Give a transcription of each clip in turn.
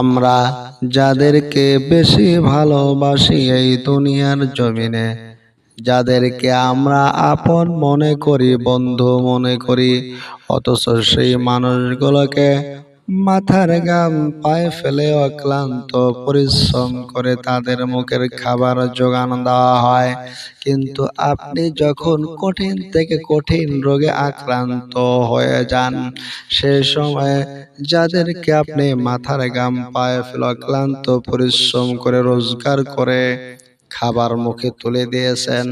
আমরা যাদেরকে বেশি ভালোবাসি এই দুনিয়ার জমিনে, যাদেরকে আমরা আপন মনে করি, বন্ধু মনে করি, অথচ সেই মানুষগুলোকে মাথার ঘাম পায়ে ফেলে অক্লান্ত পরিশ্রম করে তাদের মুখের খাবার যোগান দেওয়া হয়। কিন্তু আপনি যখন কঠিন থেকে কঠিন রোগে আক্রান্ত হয়ে যান, সে সময় যাদেরকে আপনি মাথার ঘাম পায়ে ফেলে অক্লান্ত পরিশ্রম করে রোজগার করে খাবার মুখে তুলে দিয়েছেন,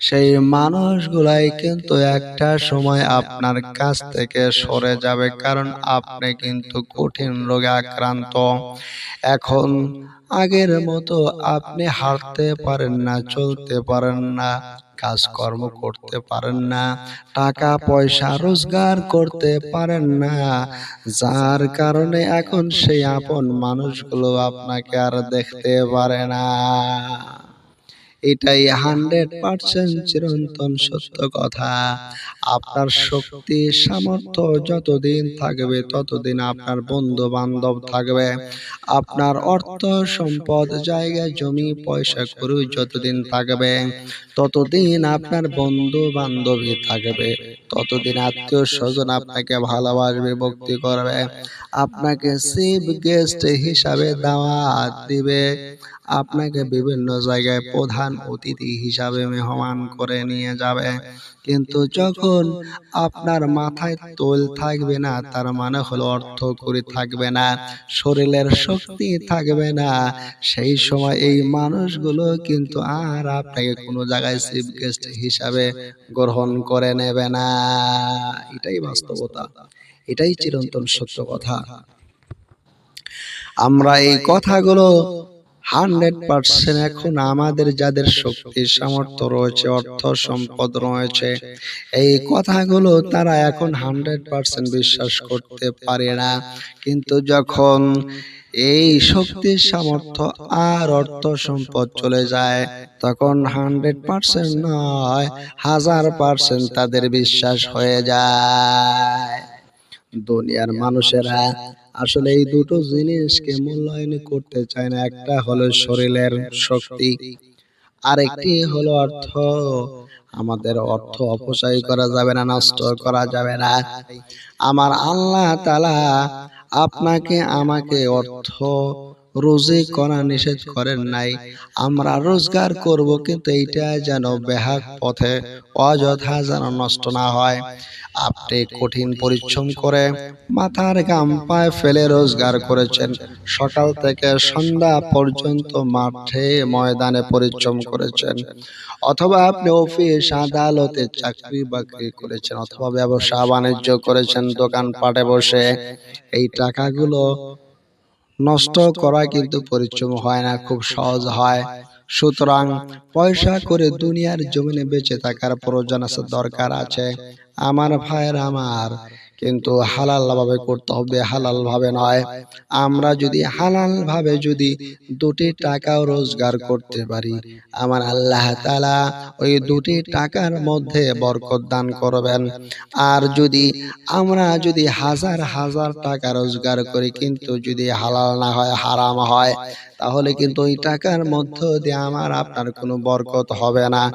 সেই মানুষগুলাই কিন্তু একটা সময় আপনার কাছ থেকে সরে যাবে, কারণ আপনি কিন্তু কঠিন রোগে আক্রান্ত। এখন আগের মতো আপনি হাঁটতে পারেন না, চলতে পারেন না, কাজকর্ম করতে পারেন না, টাকা পয়সা রোজগার করতে পারেন না, যার কারণে এখন সেই আপন মানুষগুলো আপনাকে আর দেখতে পারে না। এটাই 100% চিরন্তন সত্য কথা। আপনার শক্তি সামর্থ্য যতদিন থাকবে ততদিন আপনার বন্ধু বান্ধব থাকবে। আপনার অর্থ সম্পদ জায়গা জমি পয়সা করি যতদিন থাকবে ততদিন আপনার বন্ধু বান্ধবী থাকবে, ততদিন আত্মীয় স্বজন আপনাকে ভালোবাসবে, ভক্তি করবে, আপনাকে চিফ গেস্ট হিসাবে দাওয়াত দিবে, আপনাকে বিভিন্ন জায়গায় প্রধান অতিথি হিসাবে মেহমান করে নিয়ে যাবে। কিন্তু যখন আপনার মাথায় তোল থাকবে না, তার মানে হলো অর্থ কড়ি থাকবে না, শরীরের শক্তি থাকবে না, সেই সময় এই মানুষগুলো কিন্তু আর আপনাকে কোনো জায়গায় চিফ গেস্ট হিসাবে গ্রহণ করে নেবে না। এটাই বাস্তবতা, এটাই চিরন্তন সত্য কথা। আমরা এই কথাগুলো 100% এখন আমাদের যাদের শক্তি সামর্থ্য রয়েছে, অর্থ সম্পদ রয়েছে, এই কথাগুলো তারা এখন 100% বিশ্বাস করতে পারে না। কিন্তু যখন এই শক্তি সামর্থ্য আর অর্থ সম্পদ চলে যায়, তখন 100% নয় 1000% তাদের বিশ্বাস হয়ে যায়। দুনিয়ার মানুষেরা আসলে এই দুটো জিনিসকে মূল্যায়ন করতে চায় না। একটা হলো শরীরের শক্তি, আরেকটি হলো অর্থ। আমাদের অর্থ অপচয় করা যাবে না, নষ্ট করা যাবে না। আমার আল্লাহ তাআলা আপনাকে আমাকে অর্থ রোজী করা নিষেধ করেন নাই। আমরা রোজগার করব, কিন্তু এইটা যেন বেহাগ পথে অযথা যেন নষ্ট না হয়। আপনি কঠিন পরিশ্রম করে মাথার ঘাম পায়ে ফেলে রোজগার করেছেন, সকাল থেকে সন্ধ্যা পর্যন্ত মাঠে ময়দানে পরিশ্রম করেছেন, অথবা আপনি অফিস আদালতে চাকরি বাকরি করেছেন, অথবা ব্যবসা বাণিজ্য করেছেন দোকানপাটে বসে, এই টাকাগুলো নষ্ট করা কিন্তু পরিশ্রম হয় না, খুব সহজ হয়। সুতরাং পয়সা করে দুনিয়ার জমিনে বেঁচে থাকার প্রয়োজন আছে, দরকার আছে আমার ভাইয়ের আমার, কিন্তু হালাল ভাবে করতে হবে, হালাল ভাবে নয়। আমরা যদি হালাল ভাবে যদি দুটি টাকাও রোজগার করতে পারি, আমার আল্লাহ তাআলা ওই দুটি টাকার মধ্যে বরকত দান করবেন। আর যদি আমরা যদি হাজার হাজার টাকা রোজগার করি, কিন্তু যদি হালাল না হয়, হারাম হয়, তাহলে কিন্তু ওই টাকার মধ্য দিয়ে আমার আপনার কোনো বরকত হবে না।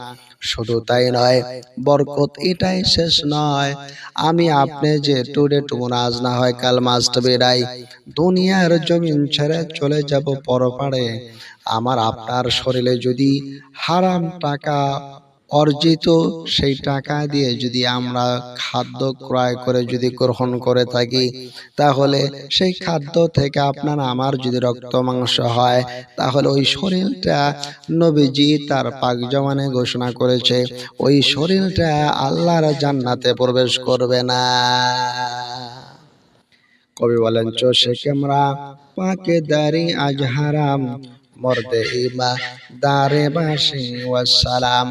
শুধু তাই নয়, বরকত এটাই শেষ নয়, আমি আপনি যে টুডে টুমুর আজ না হয় কাল মাস্ট বেড়াই, দুনিয়ার জমিন ছেড়ে চলে যাব পরপারে। আমার আপনার শরীরে যদি হারাম টাকা অর্জিত সেই টাকা দিয়ে যদি আমরা খাদ্য ক্রয় করে যদি গ্রহণ করে থাকি, তাহলে সেই খাদ্য থেকে আপনার আমার যদি রক্ত মাংস হয়, তাহলে ওই শরীরটা নবীজি তার পাক জবানে ঘোষণা করেছে, ওই শরীরটা আল্লাহর জান্নাতে প্রবেশ করবে না। কবি বলেন, চোষে ক্যামরা পাকে দারি আজ হারাম, মর্দে ইমা দারে বাসি ওয়াসালাম।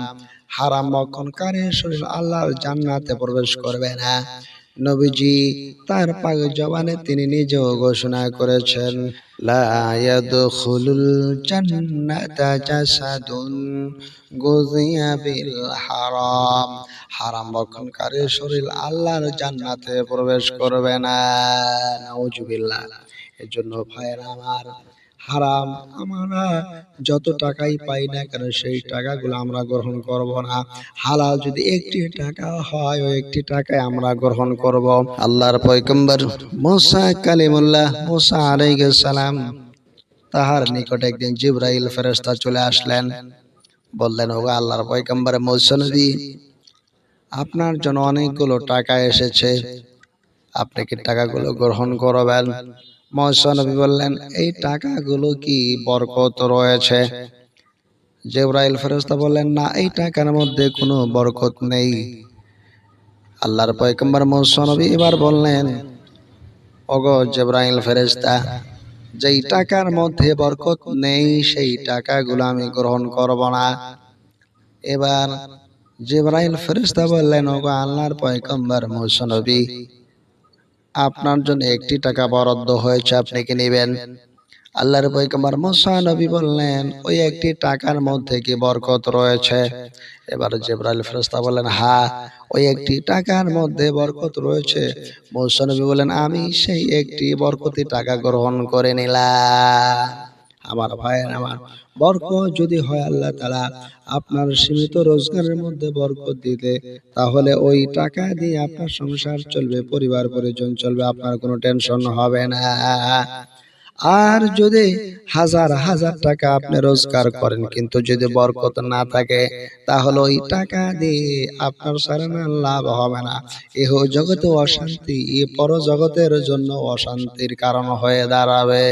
হারাম ভক্ষণকারী শরীর আল্লাহর জান্নাতে প্রবেশ করবে না। নবীজি তার পাক জবানে তিনি নিজেও ঘোষণা করেছেন, লা ইয়াদখুলুল জান্নাতা জাসাদুন গুযিয়া বিল হারাম। হারাম ভক্ষণকারী শরীর আল্লাহর জান্নাতে প্রবেশ করবে না। নাউজুবিল্লাহ। এজন্য ভাইয়েরা আমার, হারাম আমরা যত টাকাই পাই না কেন সেই টাকাগুলো আমরা গ্রহণ করব না। হালাল যদি একটি টাকা হয় ওই একটি টাকায় আমরা গ্রহণ করব। আল্লাহর পয়গম্বর মুসা কালিমুল্লাহ মুসা আলাইহিস সালাম, তাহার নিকটে একদিন জিবরাইল ফেরেশতা চলে আসলেন। বললেন, ওগো আল্লাহর পয়গম্বর মুসা নবী, আপনার জন্য অনেকগুলো টাকা এসেছে, আপনি কি টাকাগুলো গ্রহণ করবেন? মুসা নবী বললেন, এই টাকাগুলো কি বরকত রয়েছে? জিবরাইল ফেরেশতা বললেন, না, এই টাকার মধ্যে কোনো বরকত নেই। আল্লাহর পয়গম্বর মুসা নবী এবার বললেন, ওগো জিবরাইল ফেরেশতা, যেই টাকার মধ্যে বরকত নেই সেই টাকাগুলো আমি গ্রহণ করব না। এবার জিবরাইল ফেরেশতা বললেন, ওগো আল্লাহর পয়গম্বর মুসা নবী, আপনার জন্য একটি টাকা বরাদ্দ হয়েছে, আপনি কি নেবেন? আল্লাহর পয়গম্বর মুসা নবী বললেন, ওই একটি টাকার মধ্যে কি বরকত রয়েছে? এবার জিবরাইল ফেরেশতা বললেন, হ্যাঁ, ওই একটি টাকার মধ্যে বরকত রয়েছে। মুসা নবী বললেন, আমি সেই একটি বরকতি টাকা গ্রহণ করে নিলাম। আমার ভাইয়ের আমার, বরকত যদি হয় আল্লাহ তাআলা আপনার সীমিত রোজগারের মধ্যে বরকত দিলে, তাহলে ওই টাকা দিয়ে আপনার সংসার চলবে, পরিবার পরিজন চলবে, আপনার কোনো টেনশন হবে না। আর যদি হাজার হাজার টাকা আপনি রোজগার করেন কিন্তু যদি বরকত না থাকে, তাহলে ওই টাকা দিয়ে আপনার সারানা লাভ হবে না। এহ জগতে অশান্তি, এ পর জগতের জন্য অশান্তির কারণ হয়ে দাঁড়াবে।